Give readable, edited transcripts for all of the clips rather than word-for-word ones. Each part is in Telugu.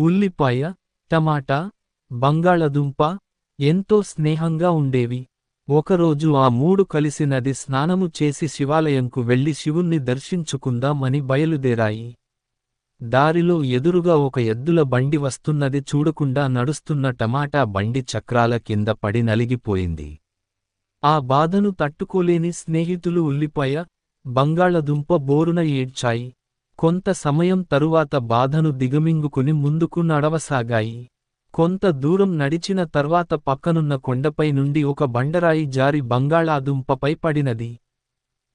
ఉల్లిపాయ, టమాటా, బంగాళదుంప ఎంతో స్నేహంగా ఉండేవి. ఒకరోజు ఆ మూడు కలిసి నది స్నానము చేసి శివాలయంకు వెళ్లి శివుణ్ణి దర్శించుకుందామని బయలుదేరాయి. దారిలో ఎదురుగా ఒక ఎద్దుల బండి వస్తున్నది చూడకుండా నడుస్తున్న టమాటా బండి చక్రాల కింద పడి నలిగిపోయింది. ఆ బాధను తట్టుకోలేని స్నేహితులు ఉల్లిపాయ, బంగాళదుంప బోరున ఏడ్చాయి. కొంత సమయం తరువాత బాధను దిగమింగుకుని ముందుకు నడవసాగాయి. కొంత దూరం నడిచిన తర్వాత పక్కనున్న కొండపై నుండి ఒక బండరాయి జారి బంగాళాదుంపపై పడినది.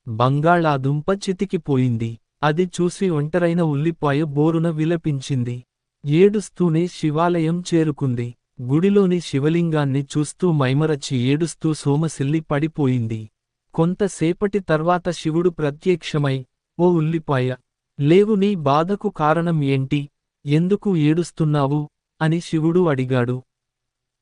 బంగాళాదుంప చితికిపోయింది. అది చూసి ఒంటరైన ఉల్లిపాయ బోరున విలపించింది. ఏడుస్తూనే శివాలయం చేరుకుంది. గుడిలోని శివలింగాన్ని చూస్తూ మైమరచి ఏడుస్తూ సోమసిల్లి పడిపోయింది. కొంతసేపటి తర్వాత శివుడు ప్రత్యక్షమై, ఓ ఉల్లిపాయ, లేవు, నీ బాధకు కారణం ఏంటి? ఎందుకు ఏడుస్తున్నావు? అని శివుడు అడిగాడు.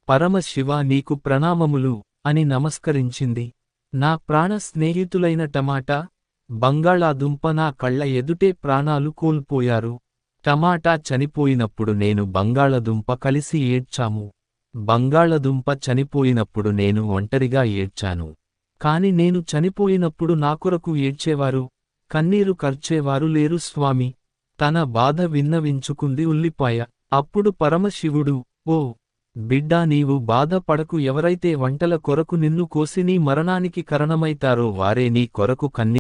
పరమశివ, నీకు ప్రణామములు అని నమస్కరించింది. నా ప్రాణ స్నేహితులైన టమాటా, బంగాళాదుంప నా కళ్ళ ఎదుటే ప్రాణాలు కోల్పోయారు. టమాటా చనిపోయినప్పుడు నేను బంగాళదుంప కలిసి ఏడ్చాము. బంగాళదుంప చనిపోయినప్పుడు నేను ఒంటరిగా ఏడ్చాను. కాని నేను చనిపోయినప్పుడు నా కొరకు ఏడ్చేవారు, కన్నీరు కార్చేవారు లేరు స్వామి. తన బాధ విన్నవించుకుంది ఉల్లిపాయ. అప్పుడు పరమశివుడు, ఓ బిడ్డా, నీవు బాధపడకు. ఎవరైతే వంటల కొరకు నిన్ను కోసి నీ మరణానికి కారణమైతారో వారే నీ కొరకు కన్నీరు